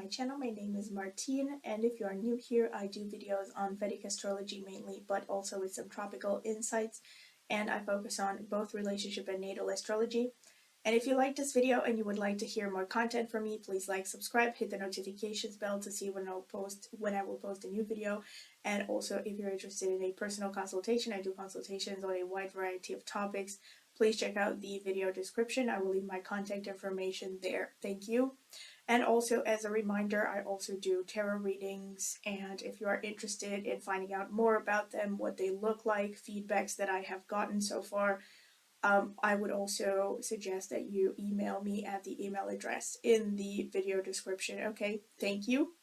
my channel. My name is Martine, and if you are new here, I do videos on Vedic astrology mainly, but also with some tropical insights, and I focus on both relationship and natal astrology. And if you like this video and you would like to hear more content from me, please like, subscribe, hit the notifications bell to see when I will post a new video. And also, if you're interested in a personal consultation, I do consultations on a wide variety of topics. Please check out the video description. I will leave my contact information there. Thank you. And also, as a reminder, I also do tarot readings, and if you are interested in finding out more about them, what they look like, feedbacks that I have gotten so far, I would also suggest that you email me at the email address in the video description. Okay, thank you.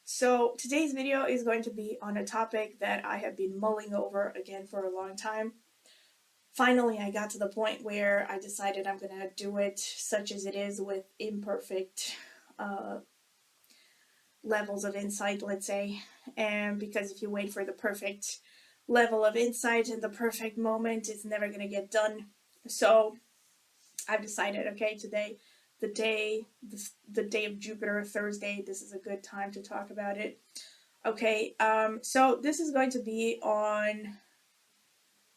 So today's video is going to be on a topic that I have been mulling over again for a long time. Finally, I got to the point where I decided I'm going to do it such as it is, with imperfect levels of insight, let's say. And because if you wait for the perfect level of insight and the perfect moment, it's never going to get done. So I've decided, okay, today, the day of Jupiter, Thursday, this is a good time to talk about it. Okay, so this is going to be on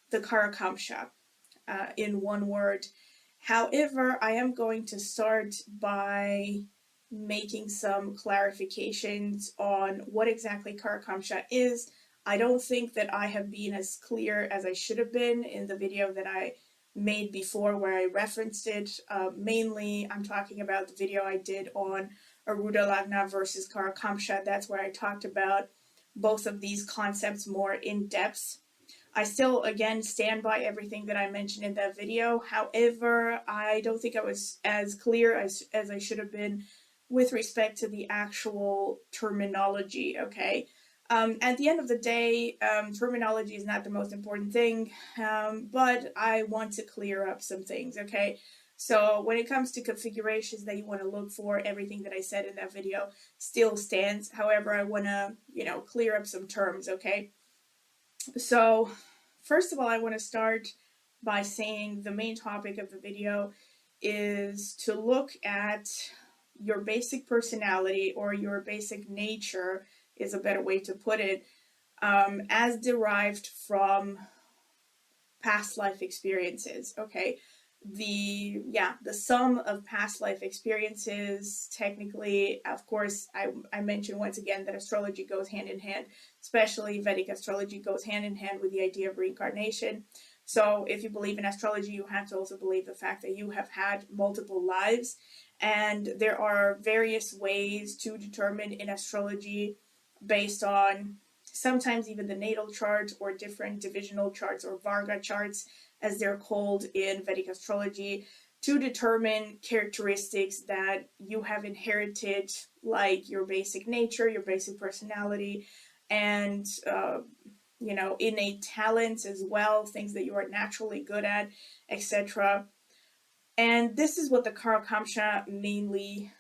the Karakamsha, in one word. However, I am going to start by making some clarifications on what exactly Karakamsha is. I don't think that I have been as clear as I should have been in the video that I made before where I referenced it. Mainly, I'm talking about the video I did on Arudha Lagna versus Karakamsha. That's where I talked about both of these concepts more in depth. I still, again, stand by everything that I mentioned in that video. However, I don't think I was as clear as I should have been with respect to the actual terminology, okay? At the end of the day, terminology is not the most important thing, but I want to clear up some things, okay? So when it comes to configurations that you want to look for, everything that I said in that video still stands. However, I want to, clear up some terms, okay? So first of all, I want to start by saying the main topic of the video is to look at your basic personality, or your basic nature is a better way to put it, as derived from past life experiences, okay? The sum of past life experiences. Technically, of course, I mentioned once again that astrology goes hand in hand, especially Vedic astrology goes hand in hand with the idea of reincarnation. So if you believe in astrology, you have to also believe the fact that you have had multiple lives, and there are various ways to determine in astrology based on sometimes even the natal chart, or different divisional charts, or Varga charts as they're called in Vedic astrology, to determine characteristics that you have inherited, like your basic nature, your basic personality, and innate talents as well, things that you are naturally good at, etc. And this is what the Karakamsha mainly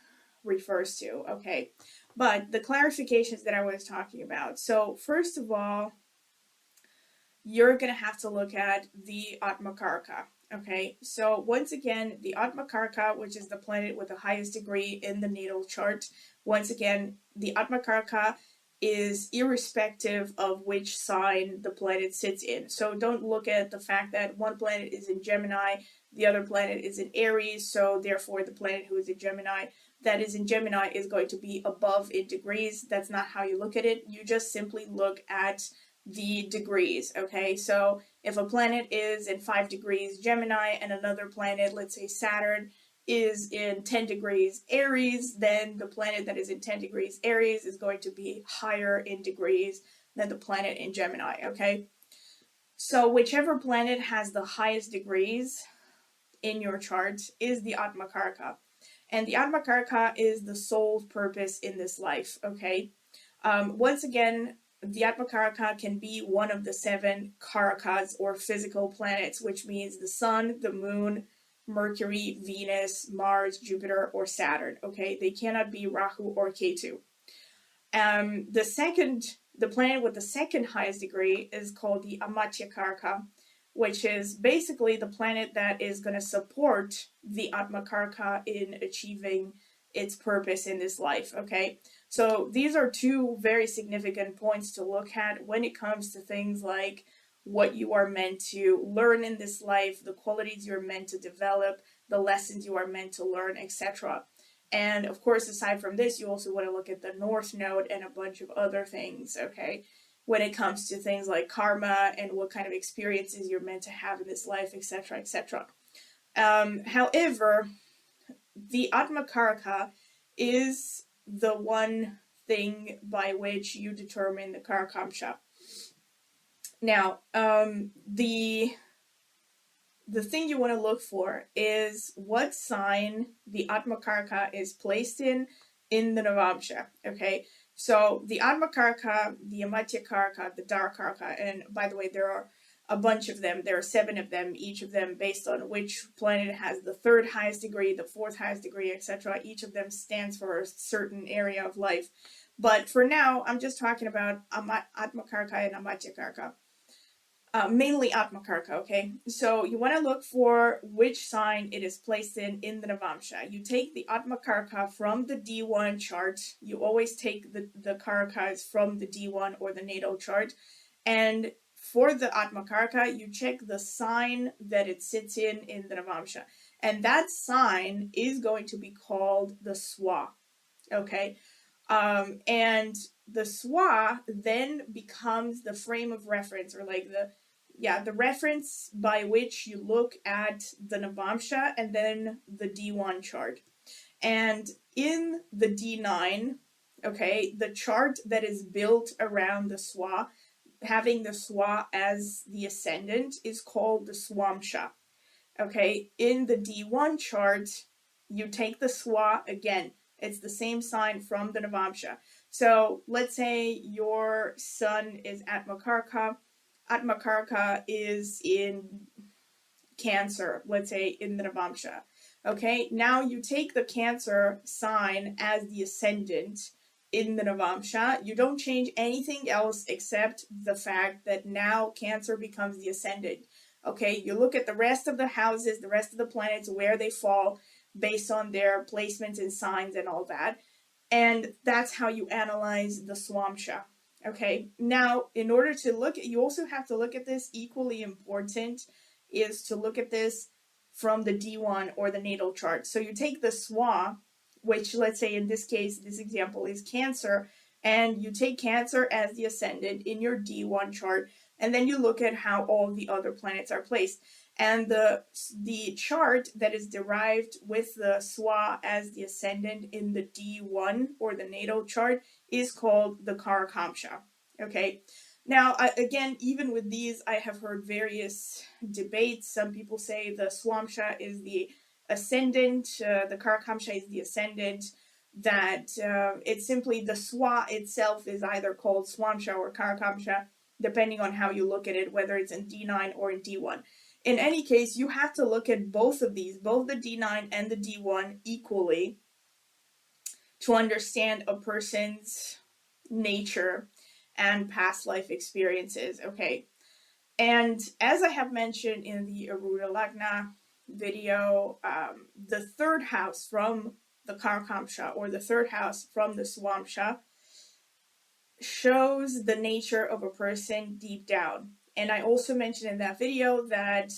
refers to, okay? But the clarifications that I was talking about. So first of all, you're going to have to look at the Atmakaraka, okay? So once again, the Atmakaraka, which is the planet with the highest degree in the natal chart, once again, the Atmakaraka is irrespective of which sign the planet sits in. So don't look at the fact that one planet is in Gemini, the other planet is in Aries, so therefore the planet who is in Gemini, that is in Gemini, is going to be above in degrees. That's not how you look at it. You just simply look at the degrees, okay? So if a planet is in 5 degrees Gemini and another planet, let's say Saturn, is in 10 degrees Aries, then the planet that is in 10 degrees Aries is going to be higher in degrees than the planet in Gemini, okay? So whichever planet has the highest degrees in your chart is the Atmakaraka. And the Atmakaraka is the soul's purpose in this life, okay? Once again, the Atmakaraka can be one of the 7 Karakas, or physical planets, which means the Sun, the Moon, Mercury, Venus, Mars, Jupiter, or Saturn, okay? They cannot be Rahu or Ketu. The planet with the second highest degree is called the Atmakaraka, which is basically the planet that is going to support the Atmakaraka in achieving its purpose in this life, okay? So these are two very significant points to look at when it comes to things like what you are meant to learn in this life, the qualities you're meant to develop, the lessons you are meant to learn, etc. And of course, aside from this, you also want to look at the North Node and a bunch of other things, okay? When it comes to things like karma and what kind of experiences you're meant to have in this life, etc., etc. However, the Atmakaraka is the one thing by which you determine the Karakamsha. Now, the thing you want to look for is what sign the Atmakaraka is placed in the Navamsha, okay? So the Atmakaraka, the Amatyakaraka, the Darakaraka, and by the way, there are a bunch of them. There are 7 of them, each of them based on which planet has the 3rd highest degree, the 4th highest degree, etc. Each of them stands for a certain area of life. But for now, I'm just talking about Atmakaraka and Amatyakaraka. Mainly Atmakaraka, okay? So you want to look for which sign it is placed in the Navamsha. You take the Atmakaraka from the D1 chart. You always take the Karakas from the D1 or the natal chart. And for the Atmakaraka, you check the sign that it sits in the Navamsha. And that sign is going to be called the Swa, okay? And the Swa then becomes the frame of reference, or like the reference by which you look at the Navamsha and then the D1 chart. And in the D9, okay, the chart that is built around the Swa, having the Swa as the ascendant, is called the Swamsha. Okay, in the D1 chart, you take the Swa again. It's the same sign from the Navamsha. So let's say your sun is Atmakaraka. Atmakaraka is in Cancer, let's say in the Navamsha. Okay, now you take the Cancer sign as the ascendant in the Navamsha. You don't change anything else except the fact that now Cancer becomes the ascendant. Okay, you look at the rest of the houses, the rest of the planets, where they fall based on their placements and signs and all that. And that's how you analyze the Swamsha. Okay, now in order to look at, you also have to look at this, equally important is to look at this from the D1 or the natal chart. So you take the Swa, which let's say in this case, this example is Cancer, and you take Cancer as the ascendant in your D1 chart, and then you look at how all the other planets are placed. And the chart that is derived with the Swa as the ascendant in the D1 or the natal chart is called the Karakamsha. Okay. Now, again, even with these, I have heard various debates. Some people say the Swamsha is the ascendant, the Karakamsha is the ascendant, that it's simply the Swa itself is either called Swamsha or Karakamsha, depending on how you look at it, whether it's in D9 or in D1. In any case, you have to look at both of these, both the D9 and the D1 equally, to understand a person's nature and past life experiences, okay? And as I have mentioned in the Arudha Lagna video, the 3rd house from the Karakamsha, or the 3rd house from the Swamsha, shows the nature of a person deep down. And I also mentioned in that video that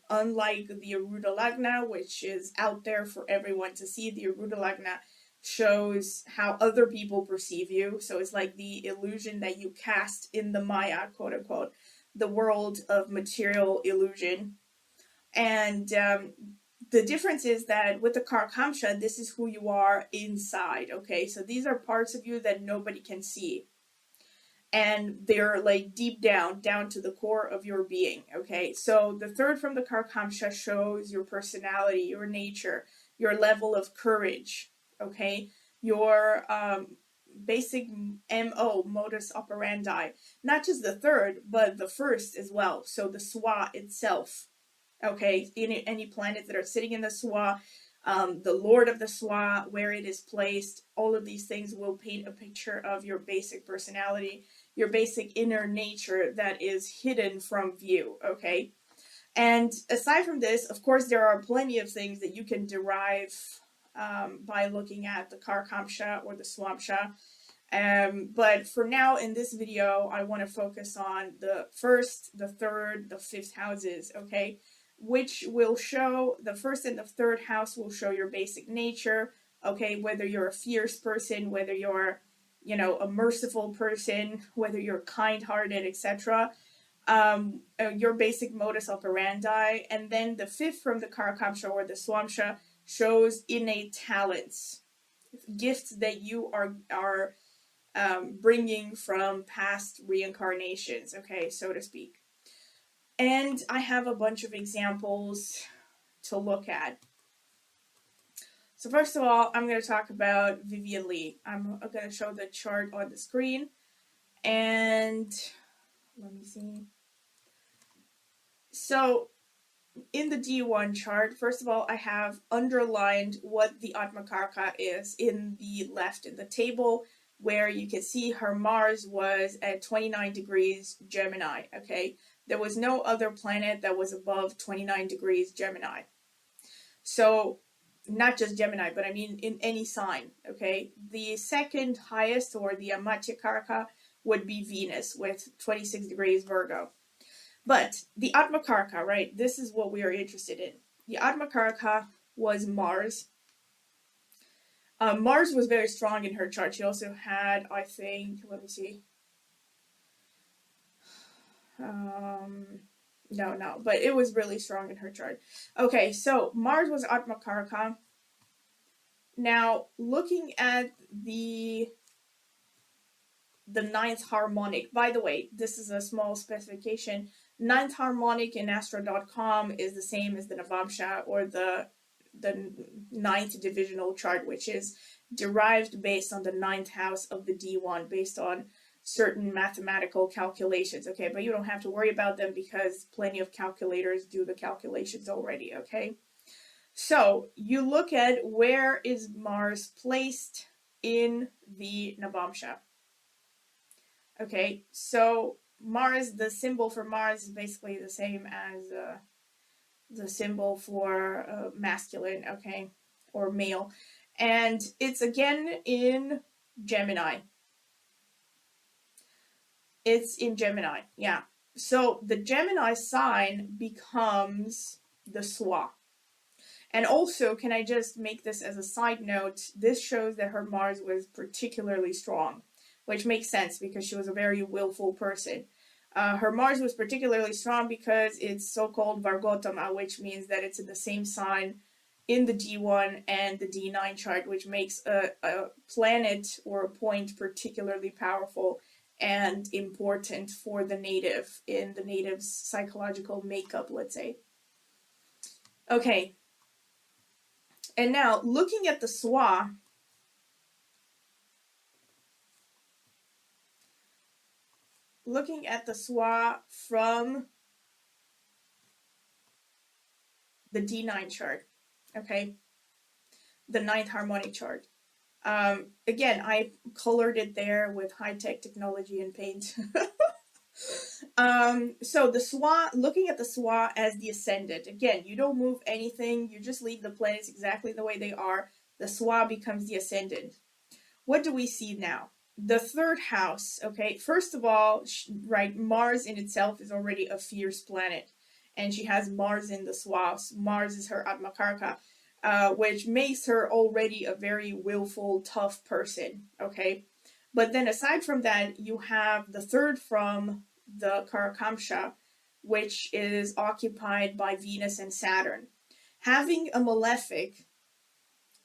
unlike the Arudha Lagna, which is out there for everyone to see, the Arudha Lagna shows how other people perceive you. So it's like the illusion that you cast in the Maya, quote unquote, the world of material illusion. And the difference is that with the Karakamsha, this is who you are inside, okay? So these are parts of you that nobody can see. And they're like deep down to the core of your being, okay? So the 3rd from the Karakamsha shows your personality, your nature, your level of courage, okay? Your basic MO, modus operandi. Not just the 3rd, but the 1st as well. So the Swa itself, okay? Any planets that are sitting in the Swa, the Lord of the Swa, where it is placed, all of these things will paint a picture of your basic personality, your basic inner nature that is hidden from view, okay? And aside from this, of course, there are plenty of things that you can derive by looking at the Karakamsha or the Swamsha. But for now, in this video, I want to focus on the first, the third, the fifth houses, okay? Which will show, the first and the third house will show your basic nature, okay? Whether you're a fierce person, whether you're, you know, a merciful person, whether you're kind-hearted, etc. Your basic modus operandi. And then the fifth from the Karakamsha or the Swamsha shows innate talents, gifts that you are bringing from past reincarnations, okay, so to speak. And I have a bunch of examples to look at. So first of all, I'm going to talk about Vivien Leigh. I'm going to show the chart on the screen. And let me see. So in the D1 chart, first of all, I have underlined what the Atmakaraka is in the left in the table, where you can see her Mars was at 29 degrees Gemini, okay? There was no other planet that was above 29 degrees Gemini. So, not just Gemini, but I mean in any sign, okay? The second highest, or the Atmakaraka, would be Venus with 26 degrees Virgo. But the Atmakaraka, right, this is what we are interested in. The Atmakaraka was Mars. Mars was very strong in her chart. She also had, I think, let me see. No, but it was really strong in her chart. Okay, so Mars was Atmakaraka. Now, looking at the ninth harmonic, by the way, this is a small specification. Ninth harmonic in Astro.com is the same as the Navamsha, or the ninth divisional chart, which is derived based on the ninth house of the D1, based on certain mathematical calculations, okay? But you don't have to worry about them because plenty of calculators do the calculations already, okay? So you look at where is Mars placed in the Navamsha. Okay, so Mars, the symbol for Mars is basically the same as the symbol for masculine, okay, or male. And it's again in Gemini. It's in Gemini, yeah. So the Gemini sign becomes the Swa. And also, can I just make this as a side note, this shows that her Mars was particularly strong, which makes sense because she was a very willful person. Her Mars was particularly strong because it's so-called Vargotama, which means that it's in the same sign in the D1 and the D9 chart, which makes a planet or a point particularly powerful and important for the native, in the native's psychological makeup, let's say. Okay. And now, looking at the Swa, from the D9 chart, okay, the ninth harmonic chart. Again, I colored it there with high-tech technology and paint. So the Swa, looking at the Swa as the ascendant, again, you don't move anything, you just leave the planets exactly the way they are. The Swa becomes the ascendant. What do we see now? The third house, okay, first of all, right, Mars in itself is already a fierce planet, and she has Mars in the Swa. Mars is her Atmakaraka, which makes her already a very willful, tough person, okay? But then aside from that, you have the third from the Karakamsha, which is occupied by Venus and Saturn. Having a malefic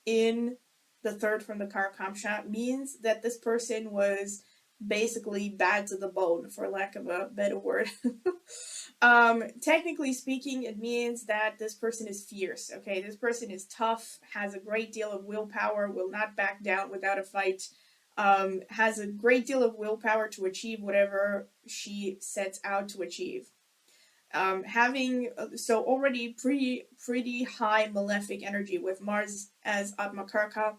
in the third from the Karakamsha means that this person was basically bad to the bone, for lack of a better word. Technically speaking, it means that this person is fierce, okay? This person is tough, has a great deal of willpower, will not back down without a fight, has a great deal of willpower to achieve whatever she sets out to achieve. So already pretty high malefic energy with Mars as Atmakaraka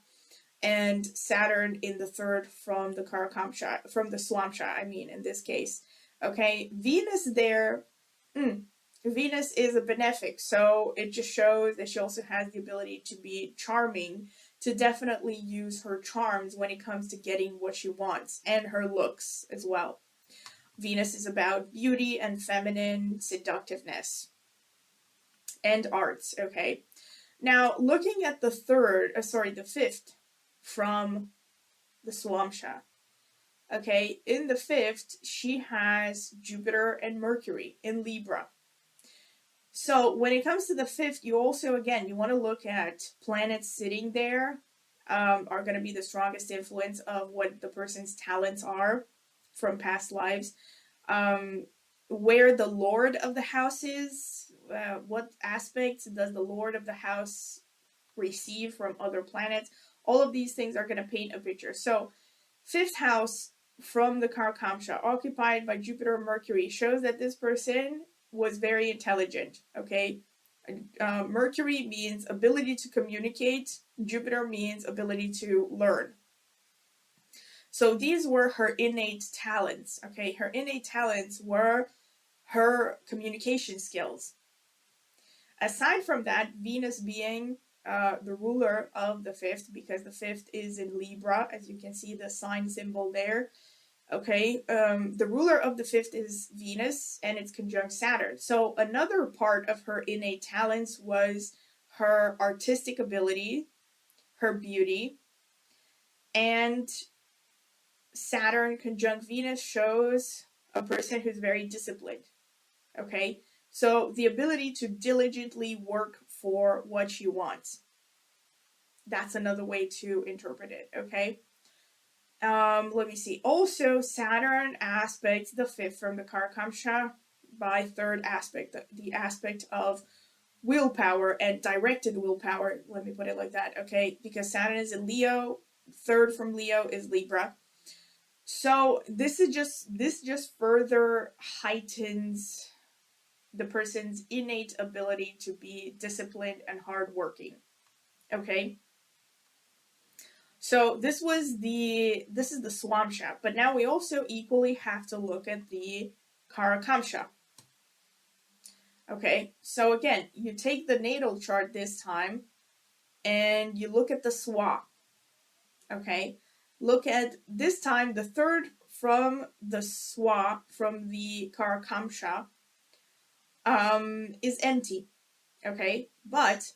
and Saturn in the third from the Swamsha, I mean, in this case. Okay, Venus there, Venus is a benefic, so it just shows that she also has the ability to be charming, to definitely use her charms when it comes to getting what she wants, and her looks as well. Venus is about beauty and feminine seductiveness and arts, okay? Now, looking at the fifth from the Swamsha, okay, in the fifth, she has Jupiter and Mercury in Libra. So when it comes to the fifth, you also, again, you want to look at planets sitting there are going to be the strongest influence of what the person's talents are from past lives. Where the Lord of the house is, what aspects does the Lord of the house receive from other planets? All of these things are going to paint a picture. So, fifth house from the Karakamsha, occupied by Jupiter and Mercury, shows that this person was very intelligent, okay? Mercury means ability to communicate. Jupiter means ability to learn. So these were her innate talents, okay? Her innate talents were her communication skills. Aside from that, Venus being the ruler of the fifth, because the fifth is in Libra, as you can see the sign symbol there, okay? The ruler of the fifth is Venus, and it's conjunct Saturn. So another part of her innate talents was her artistic ability, her beauty, and Saturn conjunct Venus shows a person who's very disciplined, okay? So the ability to diligently work for what she wants. That's another way to interpret it, okay? Let me see. Also, Saturn aspects the fifth from the Karakamsha by third aspect, the aspect of willpower and directed willpower. Let me put it like that, okay? Because Saturn is in Leo, third from Leo is Libra. So this just further heightens the person's innate ability to be disciplined and hardworking. Okay. So this is the Swamsha, but now we also equally have to look at the Karakamsha. Okay, so again, you take the natal chart this time and you look at the Swa. Okay, look at this time the third from the Swa, from the Karakamsha, is empty. Okay, but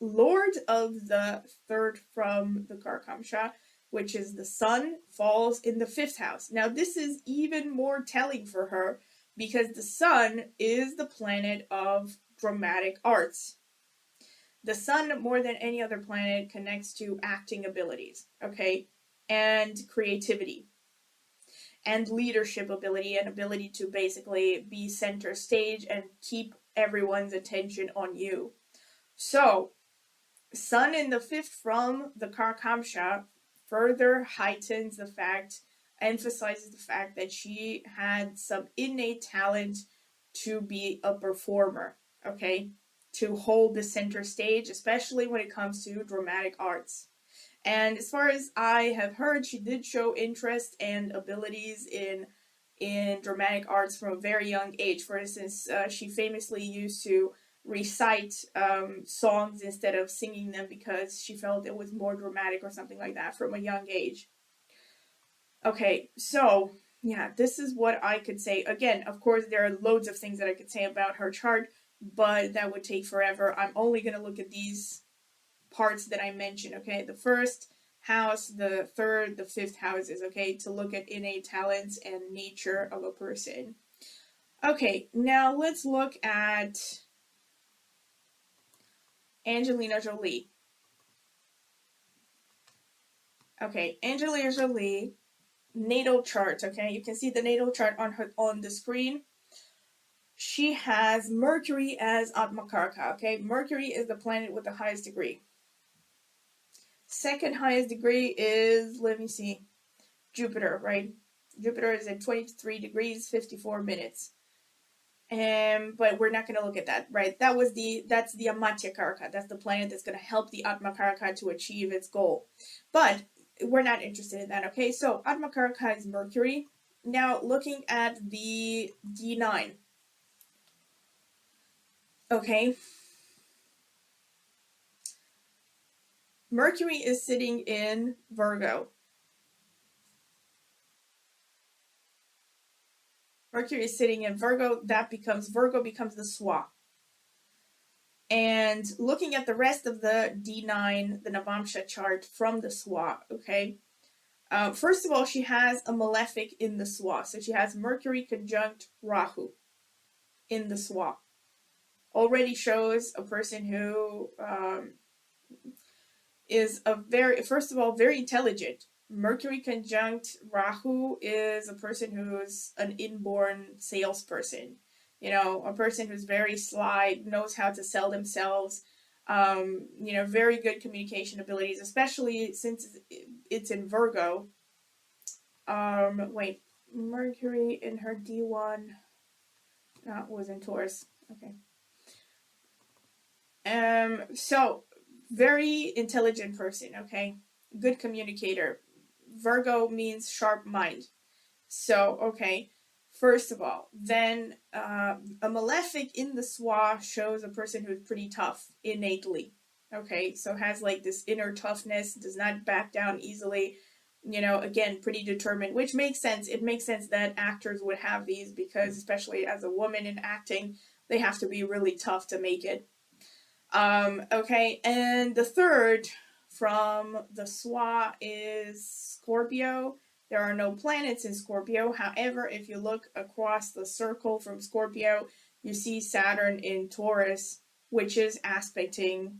Lord of the third from the Karakamsha, which is the Sun, falls in the fifth house. Now this is even more telling for her because the Sun is the planet of dramatic arts. The Sun, more than any other planet, connects to acting abilities, okay, and creativity, and leadership ability, and ability to basically be center stage and keep everyone's attention on you. So, Sun in the fifth from the Karakamsha further heightens the fact, emphasizes the fact that she had some innate talent to be a performer, okay? To hold the center stage, especially when it comes to dramatic arts. And as far as I have heard, she did show interest and abilities in dramatic arts from a very young age. For instance, she famously used to recite songs instead of singing them because she felt it was more dramatic or something like that from a young age. Okay, so yeah, this is what I could say. Again, of course, there are loads of things that I could say about her chart, but that would take forever. I'm only going to look at these parts that I mentioned, okay? The first house, the third, the fifth houses, okay? To look at innate talents and nature of a person. Okay, now let's look at Angelina Jolie. Okay, Angelina Jolie, natal chart, okay? You can see the natal chart on the screen. She has Mercury as Atmakaraka, okay? Mercury is the planet with the highest degree. Second highest degree is, let me see, Jupiter, right? Jupiter is at 23 degrees, 54 minutes. But we're not going to look at that, right? That's the Atmakaraka. That's the planet that's going to help the Atmakaraka to achieve its goal. But we're not interested in that, okay? So Atmakaraka is Mercury. Now, looking at the D9. Okay. Mercury is sitting in Virgo. Mercury is sitting in Virgo. Virgo becomes the Swa. And looking at the rest of the D9, the Navamsha chart from the Swa, okay? First of all, she has a malefic in the Swa. So she has Mercury conjunct Rahu in the Swa. Already shows a person who is first of all, very intelligent. Mercury conjunct Rahu is a person who's an inborn salesperson. You know, a person who's very sly, knows how to sell themselves. Very good communication abilities, especially since it's in Virgo. Wait, Mercury in her D1 was in Taurus. Okay. So very intelligent person, okay? Good communicator. Virgo means sharp mind. So, okay, first of all, then a malefic in the Swa shows a person who's pretty tough innately. Okay, so has like this inner toughness, does not back down easily. Again, pretty determined, which makes sense. It makes sense that actors would have these because, especially as a woman in acting, they have to be really tough to make it. Okay, and the third from the Swa is Scorpio. There are no planets in Scorpio. However, if you look across the circle from Scorpio, you see Saturn in Taurus, which is aspecting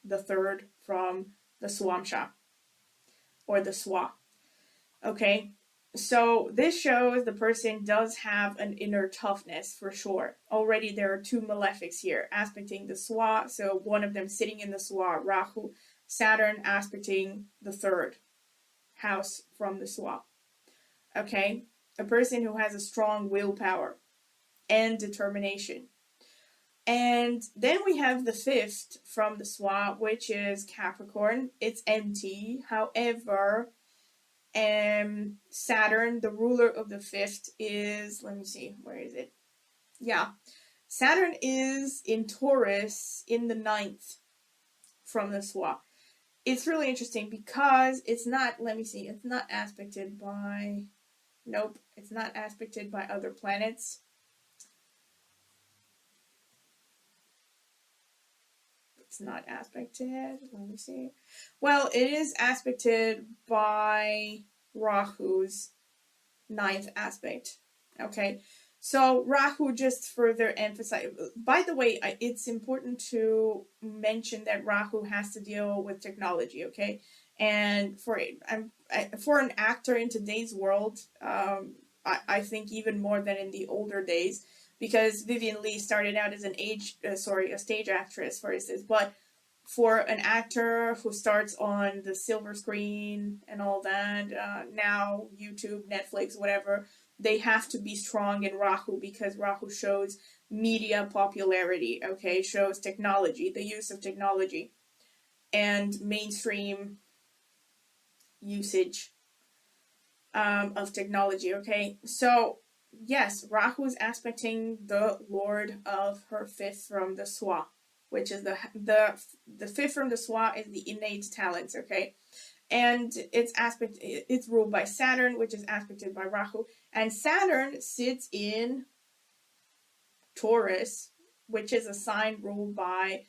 the third from the Swamsha, or the Swa. Okay, so this shows the person does have an inner toughness for sure. Already there are two malefics here aspecting the Swa, so one of them sitting in the Swa, Rahu, Saturn aspecting the third house from the Swa. Okay, a person who has a strong willpower and determination. And then we have the fifth from the Swa, which is Capricorn. It's empty. However, Saturn, the ruler of the fifth, is, let me see, where is it? Yeah, Saturn is in Taurus in the ninth from the Swa. It's really interesting because it's not, let me see, it's not aspected by, nope, it's not aspected by other planets. It's not aspected, let me see. Well, it is aspected by Rahu's ninth aspect. Okay, so Rahu just further emphasize. By the way, it's important to mention that Rahu has to deal with technology. Okay, and for an actor in today's world, I think even more than in the older days, because Vivien Leigh started out as a stage actress, for instance, but for an actor who starts on the silver screen and all that, now YouTube, Netflix, whatever, they have to be strong in Rahu because Rahu shows media popularity, okay, shows technology, the use of technology, and mainstream usage of technology, okay? So, yes, Rahu is aspecting the Lord of her fifth from the Swa, which is the fifth from the Swa is the innate talents, okay? And it's ruled by Saturn, which is aspected by Rahu, and Saturn sits in Taurus, which is a sign ruled by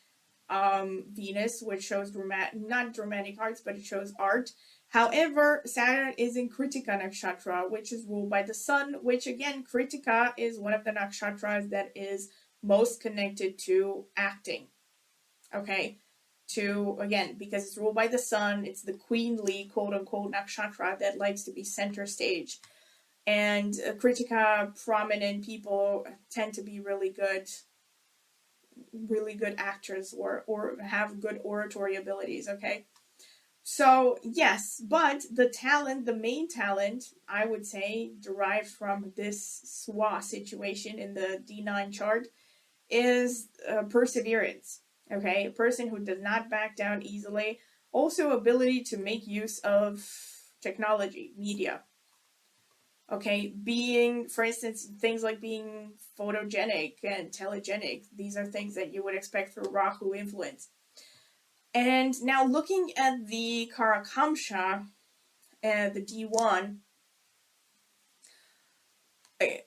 Venus, which shows not dramatic arts, but it shows art. However, Saturn is in Kritika Nakshatra, which is ruled by the Sun, which again, Kritika is one of the nakshatras that is most connected to acting. Okay, again, because it's ruled by the Sun, it's the queenly, quote unquote, nakshatra that likes to be center stage. And Kritika prominent people tend to be really good actors or have good oratory abilities, okay? So, yes, but the main talent, I would say, derived from this Swa situation in the D9 chart is perseverance, okay? A person who does not back down easily. Also, ability to make use of technology, media. Okay, being, for instance, things like being photogenic and telegenic, these are things that you would expect through Rahu influence. And now looking at the Karakamsha and the D1,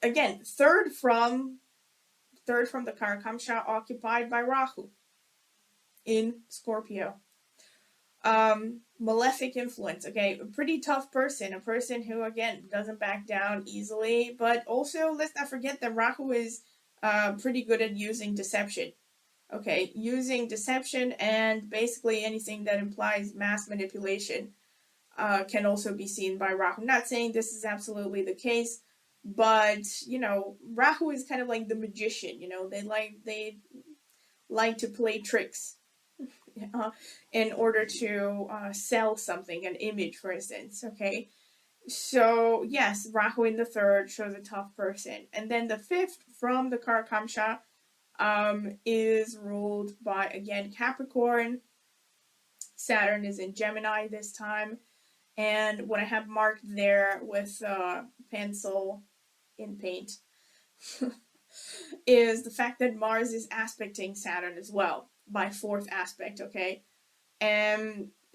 again, third from the Karakamsha occupied by Rahu in Scorpio. Malefic influence. Okay, a pretty tough person, a person who again doesn't back down easily, but also let's not forget that Rahu is pretty good at using deception. Okay, using deception and basically anything that implies mass manipulation can also be seen by Rahu. Not saying this is absolutely the case, but you know, Rahu is kind of like the magician. You know, they like to play tricks in order to sell something, an image, for instance. Okay, so yes, Rahu in the third shows a tough person, and then the fifth from the Karakamsha is ruled by again Capricorn. Saturn is in Gemini this time, and what I have marked there with pencil in paint is the fact that Mars is aspecting Saturn as well by fourth aspect. Okay,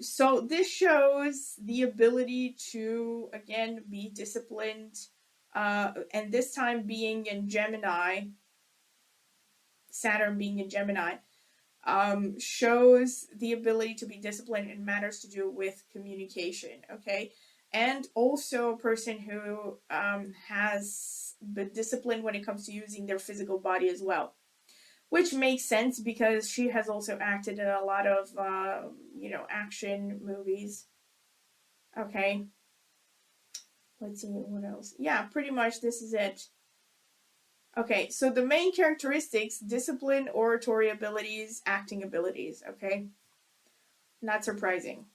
so this shows the ability to again be disciplined, and this time being in Gemini, Saturn being in Gemini, shows the ability to be disciplined in matters to do with communication. Okay, and also a person who has been disciplined when it comes to using their physical body as well, which makes sense because she has also acted in a lot of action movies. Okay, let's see what else. Yeah, pretty much this is it. Okay, so the main characteristics: discipline, oratory abilities, acting abilities. Okay, not surprising.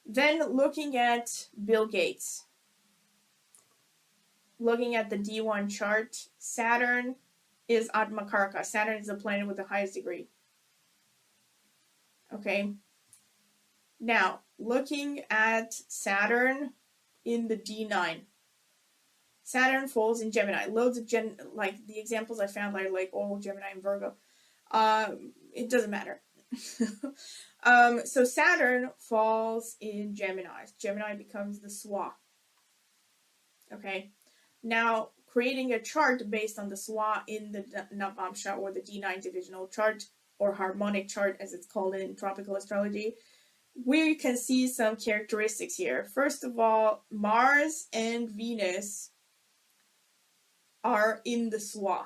Then looking at Bill Gates, looking at the D1 chart, Saturn is Atmakaraka. Saturn is the planet with the highest degree. Okay, now looking at Saturn in the D9, Saturn falls in Gemini. Loads of like the examples I found are like all Gemini and Virgo. It doesn't matter. So Saturn falls in Gemini. Gemini becomes the Swa. Okay. Now, creating a chart based on the Swa in the Navamsha or the D9 divisional chart or harmonic chart as it's called in tropical astrology, we can see some characteristics here. First of all, Mars and Venus are in the Swa.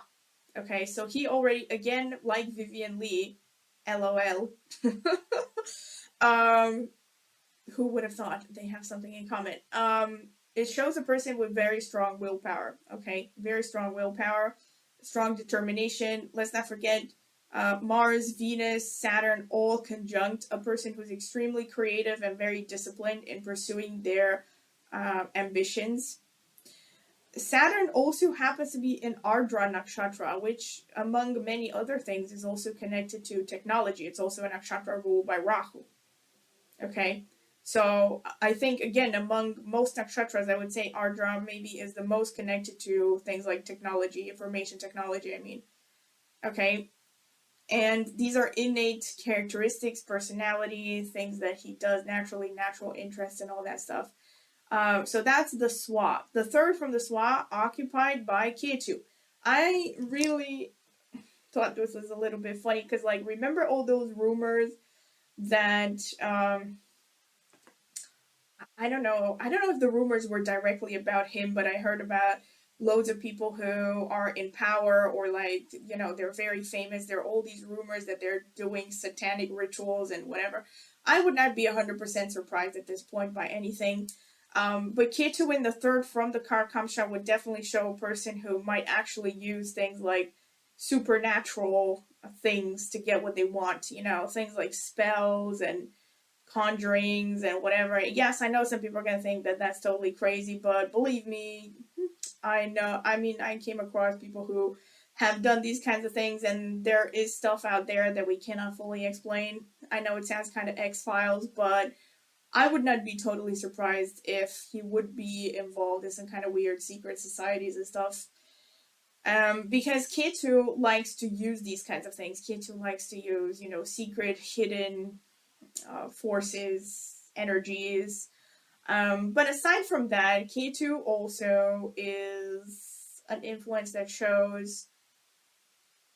Okay, so he already, again, like Vivien Leigh, LOL, who would have thought they have something in common? It shows a person with very strong willpower. Okay, very strong willpower, strong determination. Let's not forget Mars, Venus, Saturn, all conjunct a person who's extremely creative and very disciplined in pursuing their ambitions. Saturn also happens to be in Ardra Nakshatra, which, among many other things, is also connected to technology. It's also a nakshatra ruled by Rahu. Okay, so I think, again, among most nakshatras, I would say Ardra maybe is the most connected to things like technology, information technology, I mean. Okay, and these are innate characteristics, personality, things that he does naturally, natural interest, and all that stuff. So that's the Swa. The third from the Swa, occupied by Ketu. I really thought this was a little bit funny because, like, remember all those rumors that I don't know if the rumors were directly about him, but I heard about loads of people who are in power or like they're very famous. There are all these rumors that they're doing satanic rituals and whatever. I would not be 100% surprised at this point by anything. But Ketu in the third from the Karakamsha would definitely show a person who might actually use things like supernatural things to get what they want. Things like spells and conjurings and whatever. Yes, I know some people are going to think that that's totally crazy, but believe me, I know. I mean, I came across people who have done these kinds of things, and there is stuff out there that we cannot fully explain. I know it sounds kind of X-Files, but I would not be totally surprised if he would be involved in some kind of weird secret societies and stuff. Because Ketu likes to use these kinds of things. Ketu likes to use, secret, hidden forces, energies. But aside from that, Ketu also is an influence that shows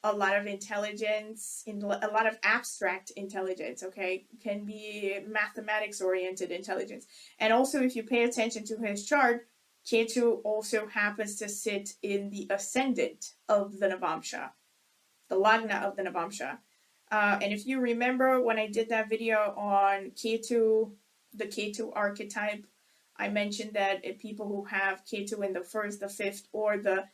a lot of intelligence, in a lot of abstract intelligence, okay? Can be mathematics oriented intelligence. And also, if you pay attention to his chart, Ketu also happens to sit in the ascendant of the Navamsha, the Lagna of the Navamsha. And if you remember when I did that video on Ketu, the Ketu archetype, I mentioned that people who have Ketu in the first, the fifth, or the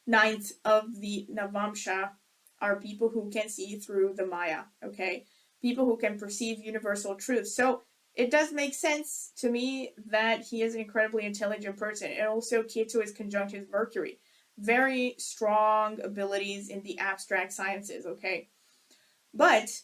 ninth of the Navamsha are people who can see through the Maya, okay? People who can perceive universal truth. So it does make sense to me that he is an incredibly intelligent person. And also Ketu is conjunct his Mercury. Very strong abilities in the abstract sciences, okay? But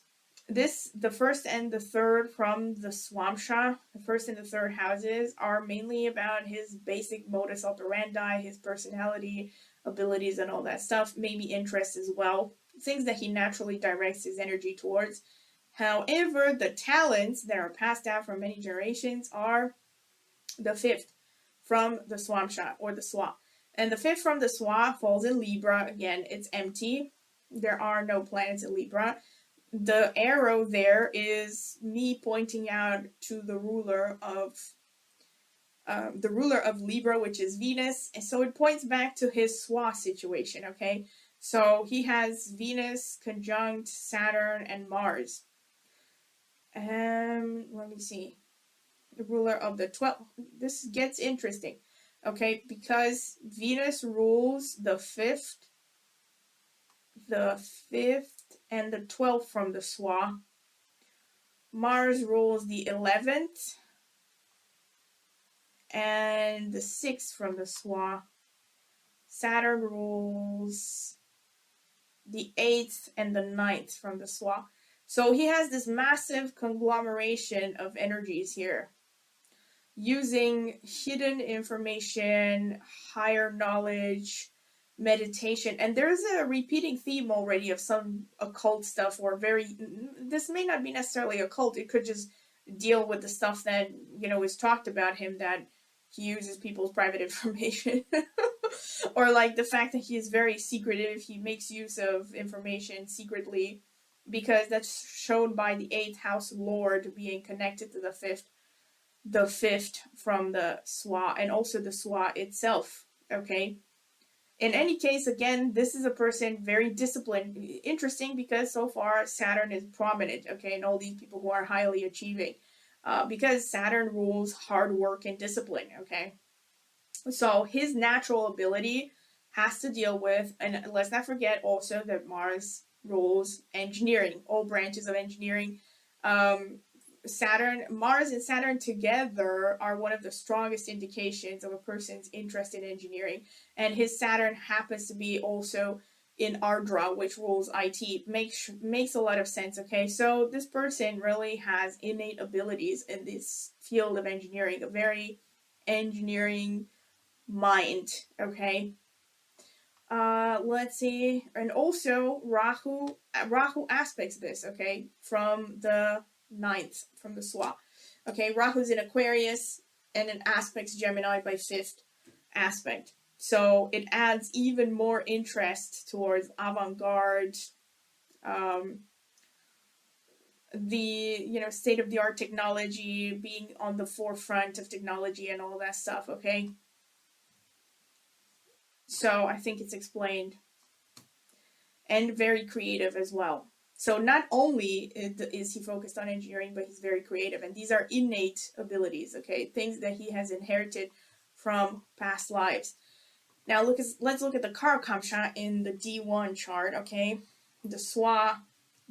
the first and the third from the Swamsha, the first and the third houses, are mainly about his basic modus operandi, his personality, abilities, and all that stuff, maybe interests as well, things that he naturally directs his energy towards. However, the talents that are passed down from many generations are the fifth from the Swamsha, or the Swa. And the fifth from the Swa falls in Libra. Again, it's empty. There are no planets in Libra. The arrow there is me pointing out to the ruler of Libra, which is Venus, and so it points back to his Swa situation, okay? So he has Venus conjunct Saturn and Mars. Let me see. The ruler of the 12th. This gets interesting, okay? Because Venus rules the 5th, and the 12th from the Swa. Mars rules the 11th and the 6th from the Swa. Saturn rules the 8th and the 9th from the Swa. So he has this massive conglomeration of energies here, using hidden information, higher knowledge, meditation. And there's a repeating theme already of some occult stuff, or this may not be necessarily occult, it could just deal with the stuff that, is talked about him, that he uses people's private information. Or like the fact that he is very secretive, he makes use of information secretly, because that's shown by the 8th house lord being connected to the 5th from the Swa, and also the Swa itself, okay? In any case, again, this is a person very disciplined. Interesting, because so far Saturn is prominent, okay, and all these people who are highly achieving, because Saturn rules hard work and discipline, okay? So his natural ability has to deal with, and let's not forget also that Mars rules engineering, all branches of engineering. Mars and Saturn together are one of the strongest indications of a person's interest in engineering. And his Saturn happens to be also in Ardra, which rules IT. Makes a lot of sense, okay? So this person really has innate abilities in this field of engineering, a very engineering mind, okay? Let's see. And also Rahu aspects this, okay, from the 9th, from the Swa. Okay, Rahu's in Aquarius, and it aspects Gemini by 5th aspect. So it adds even more interest towards avant-garde, the state-of-the-art technology, being on the forefront of technology and all that stuff, okay? So I think it's explained. And very creative as well. So not only is he focused on engineering, but he's very creative. And these are innate abilities, okay? Things that he has inherited from past lives. Now let's look at the Karakamsha in the D1 chart, okay? The Swa,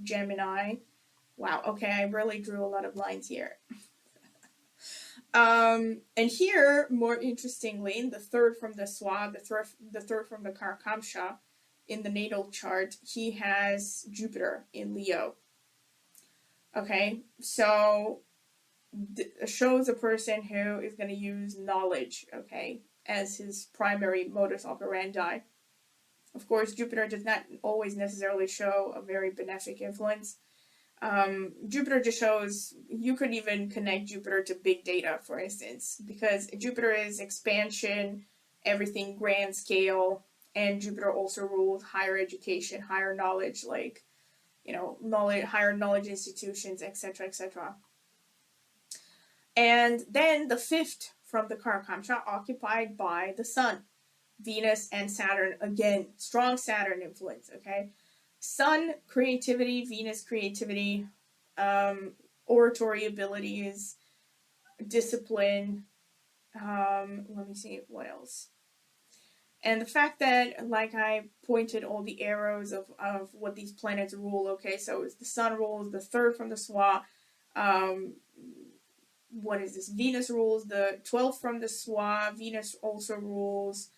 Gemini. Wow, okay, I really drew a lot of lines here. And here, more interestingly, the 3rd from the Swa, the third from the Karakamsha, in the natal chart, he has Jupiter in Leo. Okay, so shows a person who is going to use knowledge, okay, as his primary modus operandi. Of course, Jupiter does not always necessarily show a very benefic influence. Jupiter just shows, you could even connect Jupiter to big data, for instance, because Jupiter is expansion, everything grand scale, and Jupiter also rules higher education, higher knowledge, like, knowledge, higher knowledge institutions, etc., etc. And then the fifth from the Karakamsha, occupied by the Sun, Venus, and Saturn. Again, strong Saturn influence, okay? Sun, creativity, Venus, creativity, oratory abilities, discipline. Let me see, what else? And the fact that, like I pointed all the arrows of what these planets rule, okay, so it's the Sun rules the third from the SWA. What is this? Venus rules the 12th from the SWA. Venus also rules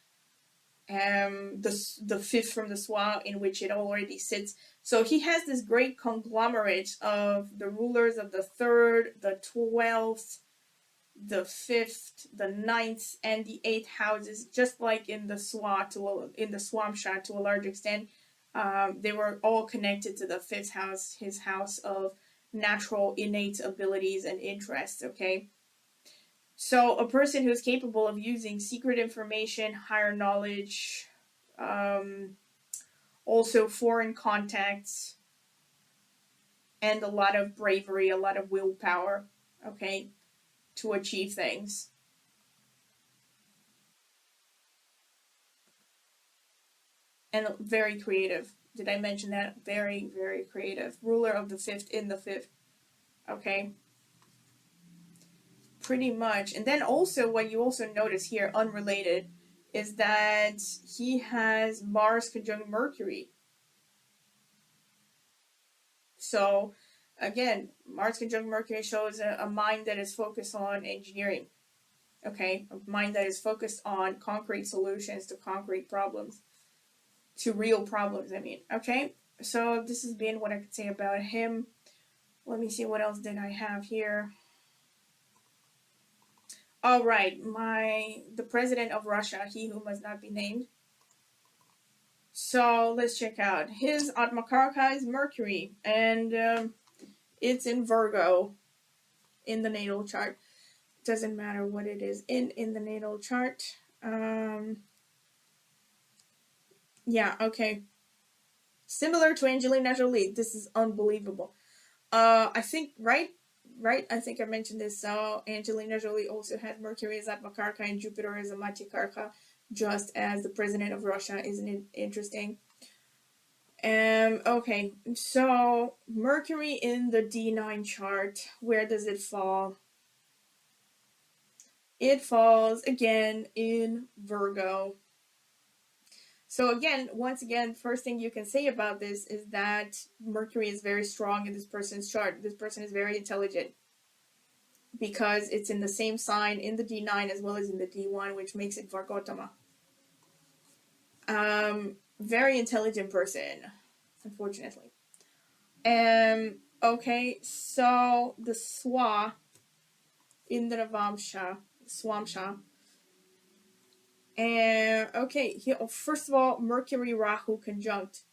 the fifth from the SWA, in which it already sits. So he has this great conglomerate of the rulers of the third, the 12th, the fifth, the ninth, and the eighth houses, just like in the in the Swamsha to a large extent. They were all connected to the fifth house, his house of natural innate abilities and interests, okay? So a person who's capable of using secret information, higher knowledge, also foreign contacts, and a lot of bravery, a lot of willpower, okay, to achieve things. And very creative. Did I mention that? Very, very creative. Ruler of the fifth in the fifth. Okay. Pretty much. And then also, what you also notice here, unrelated, is that he has Mars conjunct Mercury. So, again, Mars conjunct Mercury shows a mind that is focused on engineering. Okay, a mind that is focused on concrete solutions to concrete problems, to real problems, I mean. Okay, so this has been what I could say about him. Let me see, what else did I have here. All right, the president of Russia, he who must not be named. So let's check out his Atmakaraka is Mercury, and it's in Virgo in the natal chart. Doesn't matter what it is in the natal chart. Yeah, okay. Similar to Angelina Jolie. This is unbelievable. I think right. I think I mentioned this. So Angelina Jolie also has Mercury as Atmakaraka and Jupiter as a Atmakaraka, just as the president of Russia. Isn't it interesting? Okay, so Mercury in the D9 chart, where does it fall? It falls again in Virgo. So again, once again, first thing you can say about this is that Mercury is very strong in this person's chart. This person is very intelligent because it's in the same sign in the D9 as well as in the D1, which makes it Vargotama. Very intelligent person, unfortunately. Okay, so the Swa in the Swamsha. And okay, here, first of all, Mercury Rahu conjunct.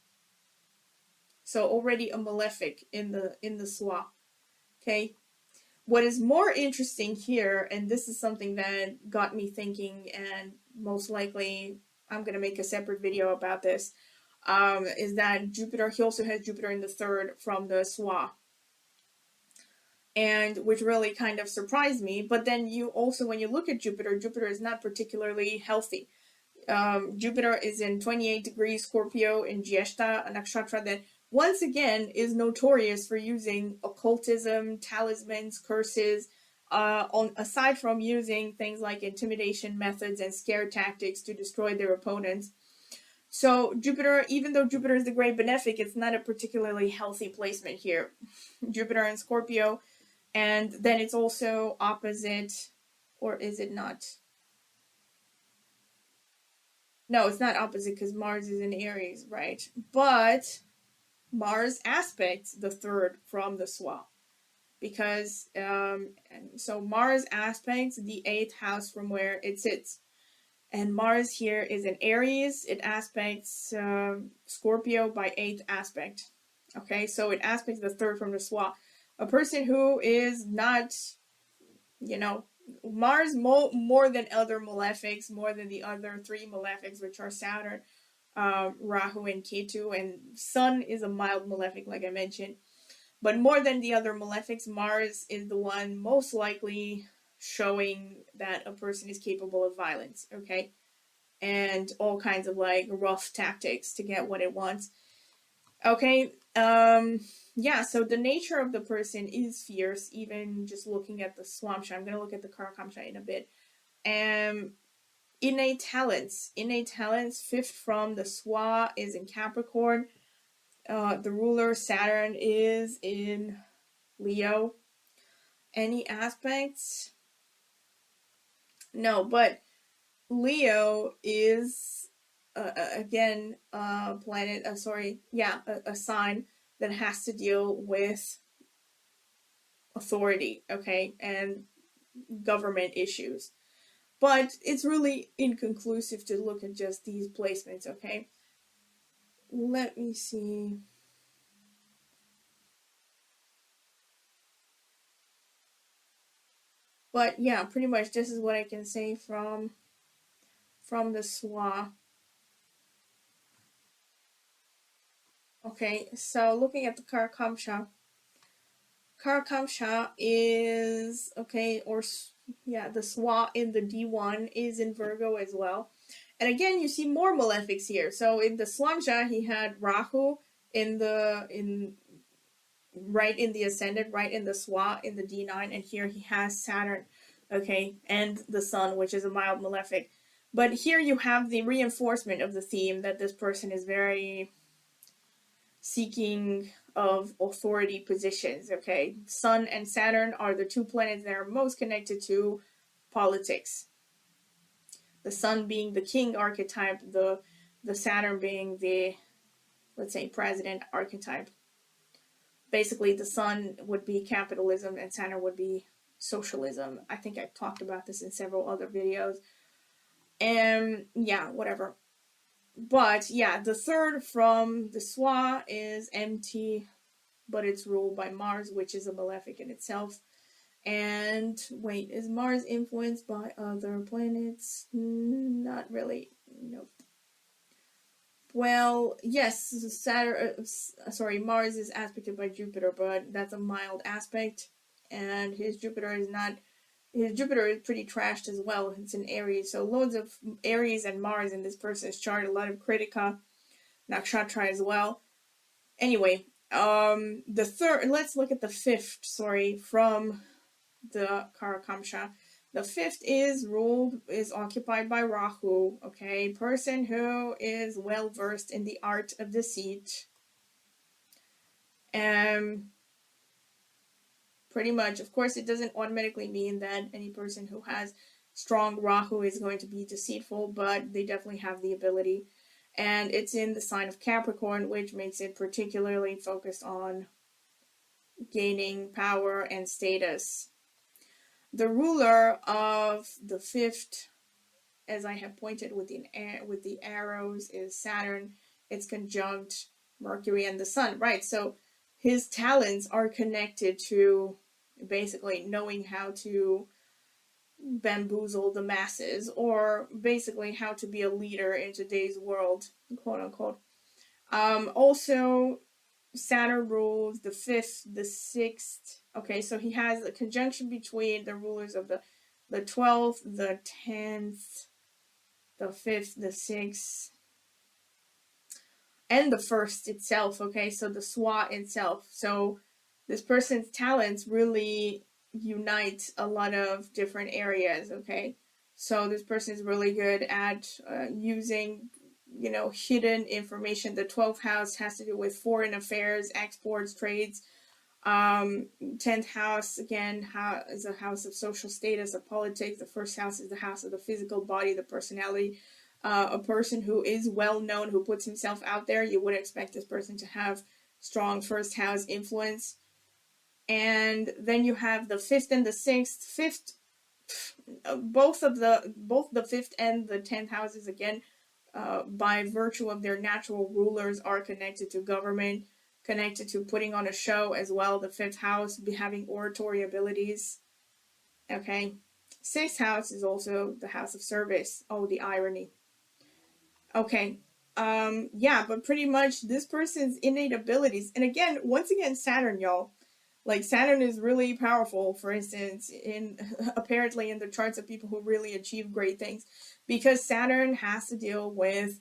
So already a malefic in the Swa. Okay. What is more interesting here, and this is something that got me thinking, and most likely I'm gonna make a separate video about this, is that Jupiter, he also has Jupiter in the third from the Swa. And which really kind of surprised me. But then you also, when you look at Jupiter, Jupiter is not particularly healthy. Jupiter is in 28 degrees Scorpio in Jyeshta, a nakshatra that once again is notorious for using occultism, talismans, curses, aside from using things like intimidation methods and scare tactics to destroy their opponents. So Jupiter, even though Jupiter is the great benefic, it's not a particularly healthy placement here. Jupiter in Scorpio, and then it's also opposite, or is it not? No, it's not opposite because Mars is in Aries, right? But Mars aspects the third from the Swa. because so Mars aspects the 8th house from where it sits. And Mars here is in Aries. It aspects Scorpio by 8th aspect. Okay, so it aspects the 3rd from the SWA. A person who is not, Mars more than other malefics, more than the other 3 malefics, which are Saturn, Rahu, and Ketu. And Sun is a mild malefic, like I mentioned. But more than the other malefics, Mars is the one most likely showing that a person is capable of violence, okay? And all kinds of like rough tactics to get what it wants. Okay, yeah, so the nature of the person is fierce, even just looking at the Swamsha. I'm going to look at the Karakamsha in a bit. Innate talents. 5th from the SWA is in Capricorn. The ruler, Saturn, is in Leo. Any aspects? No, but Leo is again a planet. A sign that has to deal with authority, okay, and government issues. But it's really inconclusive to look at just these placements, okay? Let me see. But yeah, pretty much this is what I can say from the SWA. Okay, so looking at the Karakamsha. Karakamsha is, okay, the SWA in the D1 is in Virgo as well. And again, you see more malefics here. So in the Swamsha, he had Rahu right in the ascendant, right in the SWA in the D9, and here he has Saturn, okay, and the Sun, which is a mild malefic. But here you have the reinforcement of the theme that this person is very seeking of authority positions, okay? Sun and Saturn are the 2 planets that are most connected to politics. The Sun being the king archetype, the Saturn being the, let's say, president archetype. Basically, the Sun would be capitalism and Saturn would be socialism. I think I've talked about this in several other videos. And yeah, whatever. But yeah, the 3rd from the SWA is empty, but it's ruled by Mars, which is a malefic in itself. And wait, is Mars influenced by other planets? Not really. Nope. Well, yes, Mars is aspected by Jupiter, but that's a mild aspect, and his Jupiter is pretty trashed as well. It's in Aries, so loads of Aries and Mars in this person's chart. A lot of Kritika, Nakshatra as well. Anyway, the 3rd. Let's look at the 5th. From the Karakamsha. The 5th is occupied by Rahu, okay? Person who is well versed in the art of deceit. Pretty much, of course, it doesn't automatically mean that any person who has strong Rahu is going to be deceitful, but they definitely have the ability. And it's in the sign of Capricorn, which makes it particularly focused on gaining power and status. The ruler of the 5th, as I have pointed with the arrows, is Saturn. It's conjunct Mercury and the Sun, right? So his talents are connected to basically knowing how to bamboozle the masses, or basically how to be a leader in today's world, quote unquote. Also, Saturn rules the 5th, the 6th. Okay, so he has a conjunction between the rulers of the 12th, the 10th, the 5th, the 6th, and the 1st itself. Okay, so the SWA itself. So this person's talents really unite a lot of different areas. Okay, so this person is really good at using hidden information. The 12th house has to do with foreign affairs, exports, trades. 10th house, again, is a house of social status, of politics. The 1st house is the house of the physical body, the personality. A person who is well known, who puts himself out there, you would expect this person to have strong 1st house influence. And then you have the 5th and the 6th. Both the 5th and the 10th houses, again, by virtue of their natural rulers, are connected to government, connected to putting on a show as well. The 5th house having oratory abilities. Okay. 6th house is also the house of service. Oh, the irony. Okay. Yeah, but pretty much this person's innate abilities. And again, once again, Saturn, y'all. Like, Saturn is really powerful, for instance, in apparently in the charts of people who really achieve great things, because Saturn has to deal with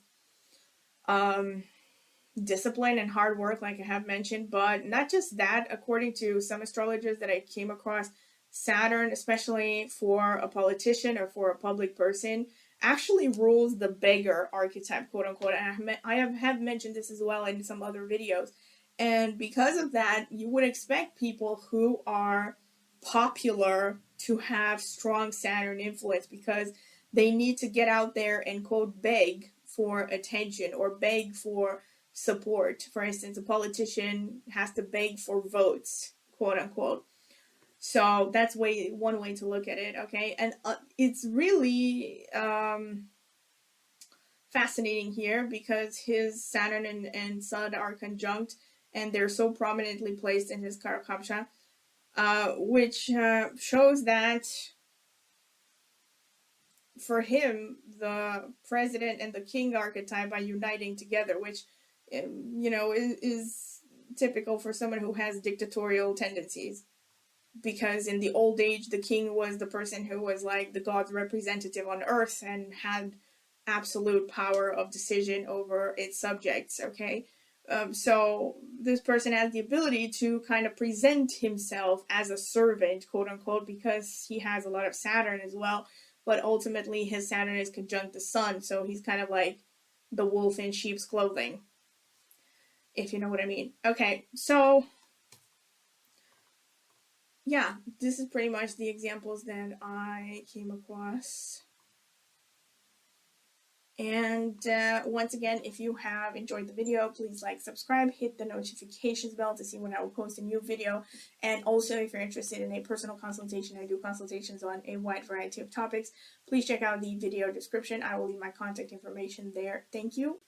discipline and hard work, like I have mentioned. But not just that, according to some astrologers that I came across, Saturn, especially for a politician or for a public person, actually rules the beggar archetype, quote unquote. And I have mentioned this as well in some other videos. And because of that, you would expect people who are popular to have strong Saturn influence, because they need to get out there and, quote, beg for attention or beg for support. For instance, a politician has to beg for votes, quote unquote. So that's one way to look at it, okay? And it's really fascinating here, because his Saturn and Sun are conjunct, and they're so prominently placed in his Karakamsha, which shows that for him, the president and the king archetype are uniting together, which, is typical for someone who has dictatorial tendencies. Because in the old age, the king was the person who was like the god's representative on earth and had absolute power of decision over its subjects, okay? So this person has the ability to kind of present himself as a servant, quote unquote, because he has a lot of Saturn as well. But ultimately, his Saturn is conjunct the sun, so he's kind of like the wolf in sheep's clothing, if you know what I mean. Okay, so yeah, this is pretty much the examples that I came across. And once again, if you have enjoyed the video, please like, subscribe, hit the notifications bell to see when I will post a new video. And also, if you're interested in a personal consultation, I do consultations on a wide variety of topics. Please check out the video description. I will leave my contact information there. Thank you.